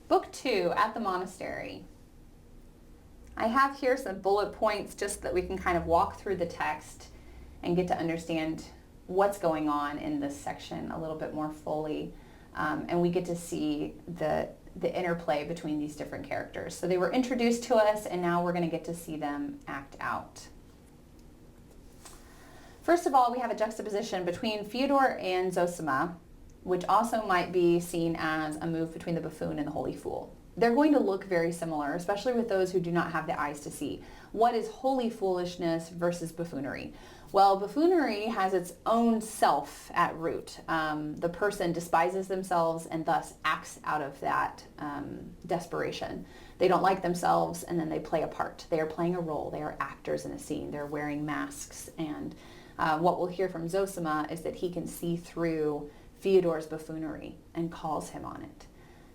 Book 2, At the Monastery. I have here some bullet points just that we can kind of walk through the text and get to understand what's going on in this section a little bit more fully. And we get to see the interplay between these different characters. So they were introduced to us, and now we're going to get to see them act out. First of all, we have a juxtaposition between Fyodor and Zosima, which also might be seen as a move between the buffoon and the holy fool. They're going to look very similar, especially with those who do not have the eyes to see. What is holy foolishness versus buffoonery? Well, buffoonery has its own self at root. The person despises themselves and thus acts out of that desperation. They don't like themselves, and then they play a part. They are playing a role. They are actors in a scene. They're wearing masks. And what we'll hear from Zosima is that he can see through Fyodor's buffoonery and calls him on it.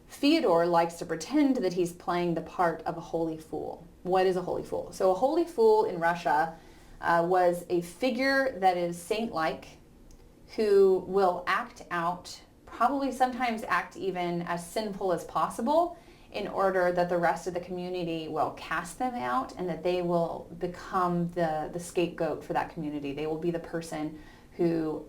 Fyodor likes to pretend that he's playing the part of a holy fool. What is a holy fool? So a holy fool in Russia was a figure that is saint-like, who will act out, probably sometimes act even as sinful as possible, in order that the rest of the community will cast them out and that they will become the scapegoat for that community. They will be the person who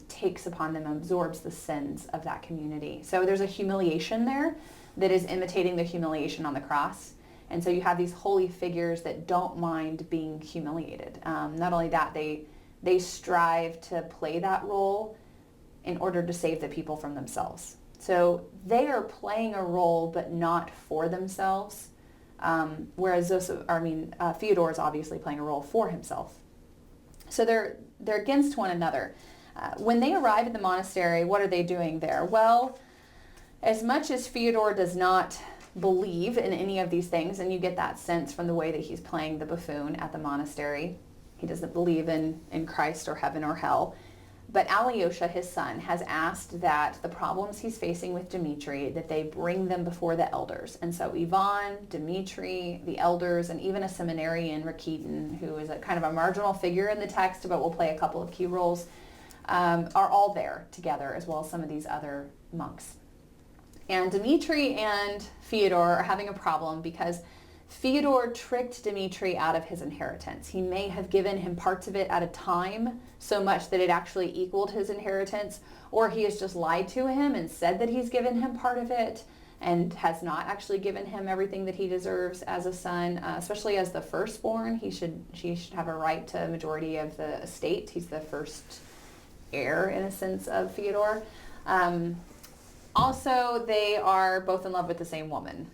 takes upon them and absorbs the sins of that community. So there's a humiliation there that is imitating the humiliation on the cross. And so you have these holy figures that don't mind being humiliated. Not only that, they strive to play that role in order to save the people from themselves. So they are playing a role, but not for themselves. Whereas Fyodor is obviously playing a role for himself. So they're against one another. When they arrive at the monastery, what are they doing there? Well, as much as Fyodor does not believe in any of these things, and you get that sense from the way that he's playing the buffoon at the monastery, he doesn't believe in Christ or heaven or hell. But Alyosha, his son, has asked that the problems he's facing with Dmitri, that they bring them before the elders. And so Ivan, Dmitri, the elders, and even a seminarian, Rakitin, who is a kind of a marginal figure in the text, but will play a couple of key roles, are all there together, as well as some of these other monks. And Dmitri and Fyodor are having a problem because Fyodor tricked Dmitri out of his inheritance. He may have given him parts of it at a time, so much that it actually equaled his inheritance, or he has just lied to him and said that he's given him part of it and has not actually given him everything that he deserves as a son, especially as the firstborn. He should have a right to a majority of the estate. He's the first heir, in a sense, of Fyodor. Also, they are both in love with the same woman.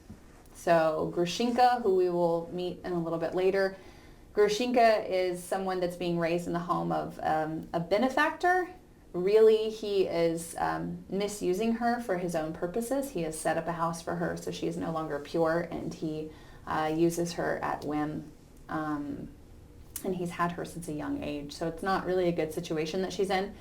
So Grushenka, who we will meet in a little bit later, Grushenka is someone that's being raised in the home of a benefactor. Really, he is misusing her for his own purposes. He has set up a house for her, so she is no longer pure, and he uses her at whim. And he's had her since a young age, so it's not really a good situation that she's in.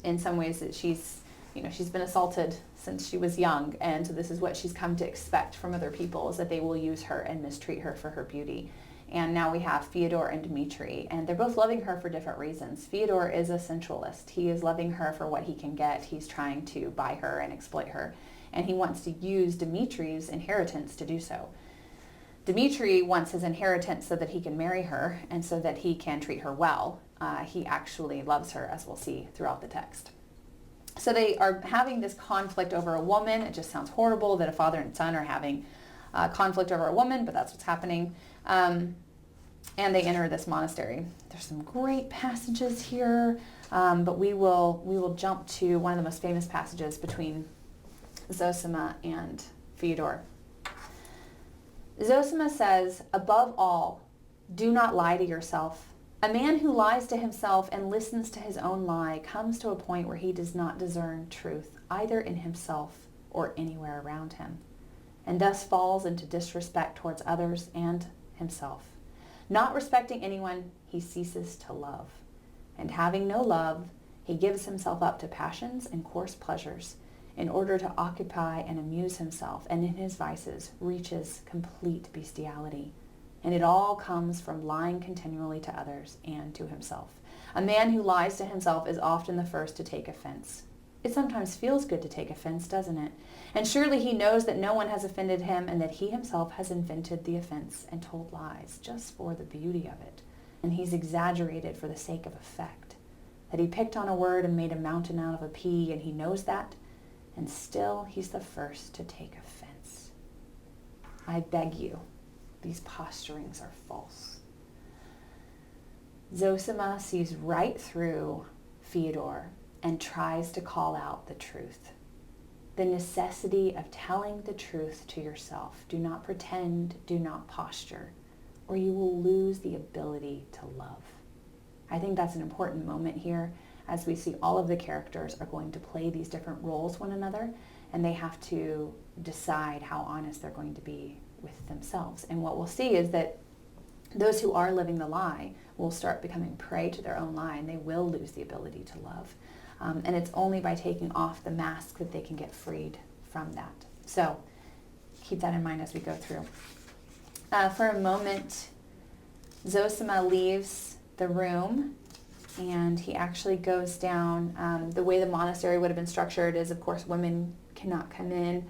In some ways, that she's been assaulted since she was young, and so this is what she's come to expect from other people, is that they will use her and mistreat her for her beauty. And now we have Fyodor and Dmitri, and they're both loving her for different reasons. Fyodor is a sensualist. He is loving her for what he can get. He's trying to buy her and exploit her, and he wants to use Dmitri's inheritance to do so. Dmitri wants his inheritance so that he can marry her and so that he can treat her well. He actually loves her, as we'll see throughout the text. So they are having this conflict over a woman. It just sounds horrible that a father and son are having conflict over a woman, but that's what's happening. And they enter this monastery. There's some great passages here, but we will jump to one of the most famous passages between Zosima and Fyodor. Zosima says, "Above all, do not lie to yourself. A man who lies to himself and listens to his own lie comes to a point where he does not discern truth, either in himself or anywhere around him, and thus falls into disrespect towards others and himself. Not respecting anyone, he ceases to love. And having no love, he gives himself up to passions and coarse pleasures in order to occupy and amuse himself, and in his vices reaches complete bestiality. And it all comes from lying continually to others and to himself. A man who lies to himself is often the first to take offense. It sometimes feels good to take offense, doesn't it? And surely he knows that no one has offended him and that he himself has invented the offense and told lies just for the beauty of it. And he's exaggerated for the sake of effect. That he picked on a word and made a mountain out of a pea, and he knows that, and still he's the first to take offense. I beg you, these posturings are false. Zosima sees right through Fyodor and tries to call out the truth. The necessity of telling the truth to yourself. Do not pretend, do not posture, or you will lose the ability to love. I think that's an important moment here as we see all of the characters are going to play these different roles one another, and they have to decide how honest they're going to be with themselves. And what we'll see is that those who are living the lie will start becoming prey to their own lie, and they will lose the ability to love. And it's only by taking off the mask that they can get freed from that. So keep that in mind as we go through. For a moment, Zosima leaves the room, and he actually goes down. The way the monastery would have been structured is, of course, women cannot come in,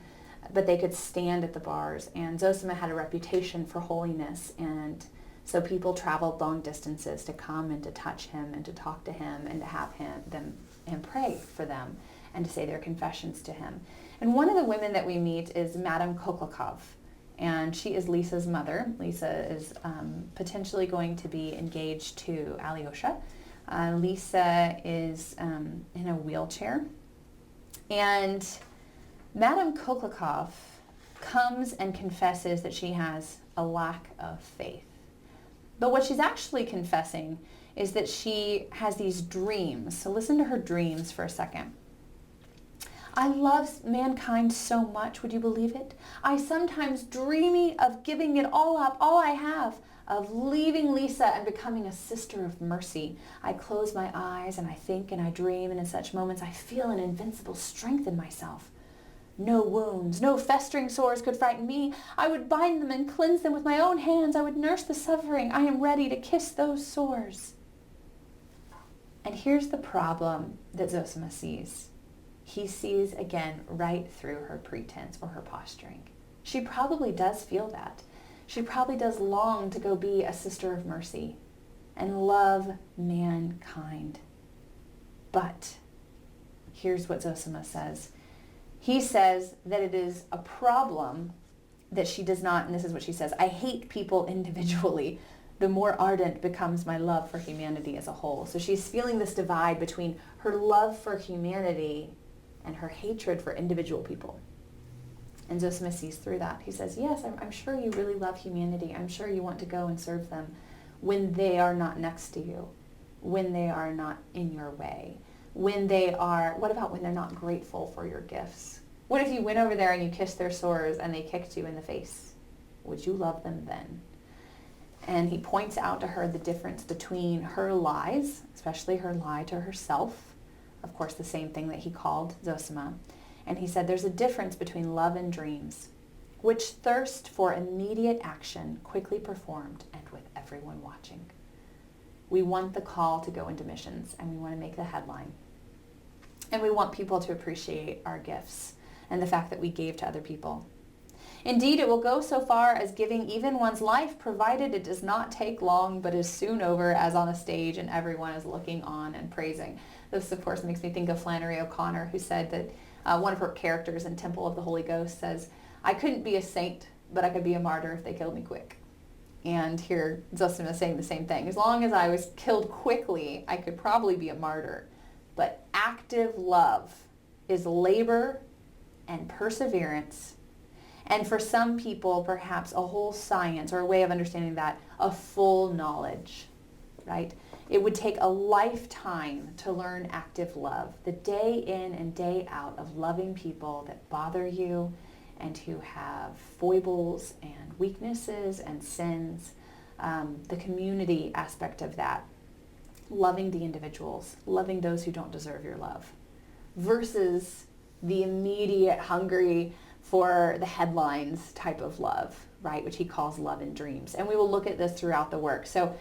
but they could stand at the bars. And Zosima had a reputation for holiness, and so people traveled long distances to come and to touch him and to talk to him and to have him pray for them and to say their confessions to him. And one of the women that we meet is Madame Koklakov, and she is Lisa's mother. Lisa is potentially going to be engaged to Alyosha. Lisa is in a wheelchair, and Madame Koklakov comes and confesses that she has a lack of faith. But what she's actually confessing is that she has these dreams. So listen to her dreams for a second. I love mankind so much, would you believe it? I sometimes dreamy of giving it all up, all I have, of leaving Lisa and becoming a sister of mercy. I close my eyes and I think and I dream, and in such moments I feel an invincible strength in myself. No wounds, no festering sores could frighten me. I would bind them and cleanse them with my own hands. I would nurse the suffering. I am ready to kiss those sores. And here's the problem that Zosima sees. He sees again right through her pretense or her posturing. She probably does feel that. She probably does long to go be a sister of mercy and love mankind. But here's what Zosima says. He says that it is a problem that she does not, and this is what she says, I hate people individually. The more ardent becomes my love for humanity as a whole. So she's feeling this divide between her love for humanity and her hatred for individual people. And Zosima sees through that. He says, yes, I'm sure you really love humanity. I'm sure you want to go and serve them when they are not next to you, when they are not in your way, when they are, what about when they're not grateful for your gifts? What if you went over there and you kissed their sores and they kicked you in the face? Would you love them then? And he points out to her the difference between her lies, especially her lie to herself, of course the same thing that he called Zosima. And he said there's a difference between love and dreams, which thirst for immediate action, quickly performed, and with everyone watching. We want the call to go into missions, and we want to make the headline. And we want people to appreciate our gifts and the fact that we gave to other people. Indeed, it will go so far as giving even one's life, provided it does not take long, but is soon over as on a stage and everyone is looking on and praising. This, of course, makes me think of Flannery O'Connor, who said that one of her characters in Temple of the Holy Ghost says, I couldn't be a saint, but I could be a martyr if they killed me quick. And here Zosima is saying the same thing. As long as I was killed quickly, I could probably be a martyr. But active love is labor and perseverance. And for some people, perhaps a whole science or a way of understanding that, a full knowledge, right? It would take a lifetime to learn active love, the day in and day out of loving people that bother you and who have foibles and weaknesses and sins, the community aspect of that, loving the individuals, loving those who don't deserve your love, versus the immediate hungry for the headlines type of love, right, which he calls love in dreams. And we will look at this throughout the work. So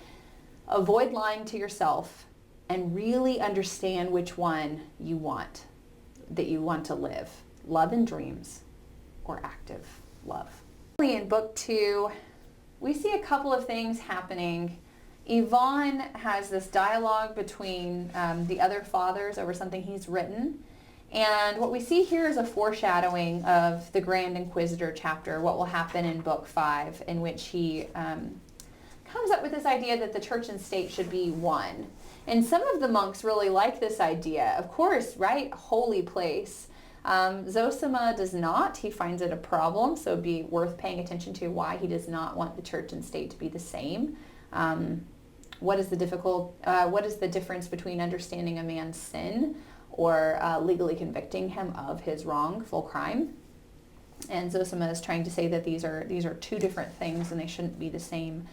avoid lying to yourself and really understand which one you want. that you want to live? Love and dreams or active love? In book 2, we see a couple of things happening. Yvonne has this dialogue between the other fathers over something he's written. And what we see here is a foreshadowing of the Grand Inquisitor chapter, what will happen in book 5, in which he comes up with this idea that the church and state should be one. And some of the monks really like this idea. Of course, right? Holy place. Zosima does not. He finds it a problem, so it'd be worth paying attention to why he does not want the church and state to be the same. What is the difference between understanding a man's sin or legally convicting him of his wrongful crime? And Zosima is trying to say that these are two different things and they shouldn't be the same.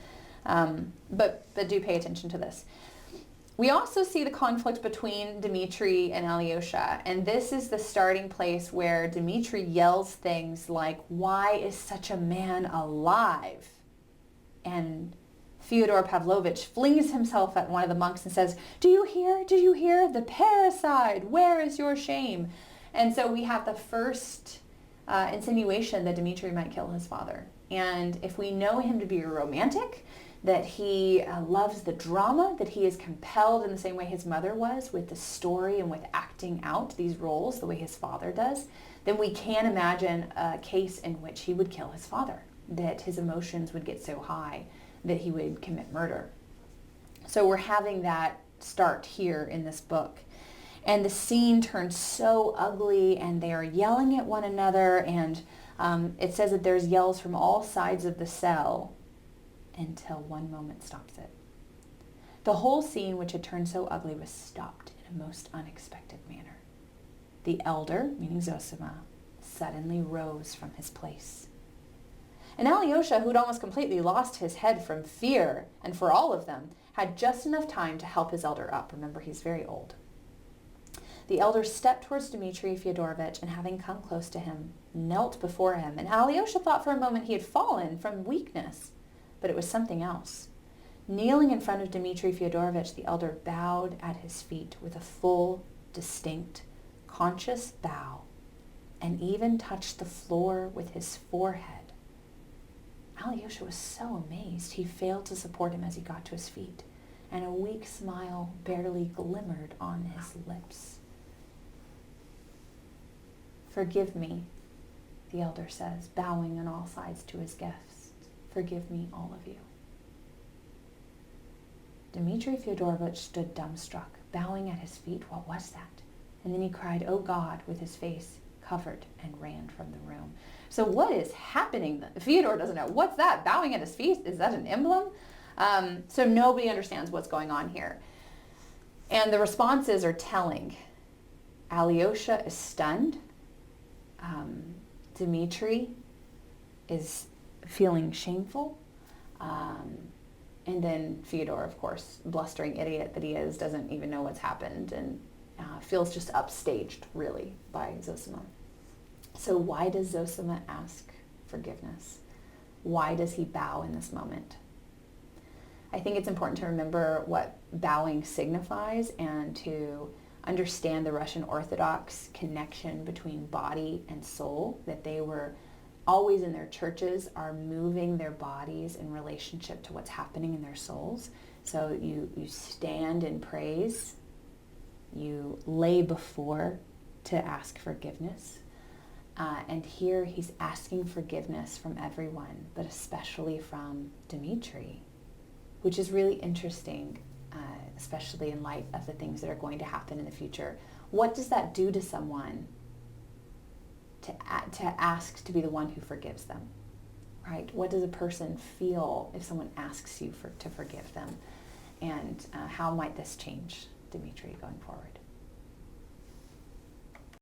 But do pay attention to this. We also see the conflict between Dmitri and Alyosha, and this is the starting place where Dmitri yells things like, "Why is such a man alive?" And Fyodor Pavlovich flings himself at one of the monks and says, "Do you hear? Do you hear? The parricide! Where is your shame?" And so we have the first insinuation that Dmitri might kill his father. And if we know him to be a romantic, that he loves the drama, that he is compelled in the same way his mother was with the story and with acting out these roles the way his father does, then we can imagine a case in which he would kill his father, that his emotions would get so high that he would commit murder. So we're having that start here in this book. And the scene turns so ugly and they are yelling at one another, and it says that there's yells from all sides of the cell until one moment stops it. The whole scene, which had turned so ugly, was stopped in a most unexpected manner. The elder, meaning Zosima, suddenly rose from his place. And Alyosha, who'd almost completely lost his head from fear, and for all of them, had just enough time to help his elder up. Remember, he's very old. The elder stepped towards Dmitri Fyodorovich, and having come close to him, knelt before him. And Alyosha thought for a moment he had fallen from weakness, but it was something else. Kneeling in front of Dmitri Fyodorovich, the elder bowed at his feet with a full, distinct, conscious bow, and even touched the floor with his forehead. Alyosha was so amazed he failed to support him as he got to his feet, and a weak smile barely glimmered on his lips. "Forgive me," the elder says, bowing on all sides to his guests. "Forgive me, all of you." Dmitri Fyodorovich stood dumbstruck, bowing at his feet. What was that? And then he cried, "Oh God," with his face covered, and ran from the room. So what is happening? Fyodor doesn't know. What's that? Bowing at his feet? Is that an emblem? So nobody understands what's going on here. And the responses are telling. Alyosha is stunned. Dmitri is feeling shameful. And then Fyodor, of course, blustering idiot that he is, doesn't even know what's happened and feels just upstaged, really, by Zosima. So why does Zosima ask forgiveness? Why does he bow in this moment? I think it's important to remember what bowing signifies and to understand the Russian Orthodox connection between body and soul, that they were always in their churches are moving their bodies in relationship to what's happening in their souls. So you stand in praise, you lay before to ask forgiveness. And here he's asking forgiveness from everyone, but especially from Dmitri, which is really interesting, especially in light of the things that are going to happen in the future. What does that do to someone to ask to be the one who forgives them, right? What does a person feel if someone asks you to forgive them? And how might this change Dmitri going forward?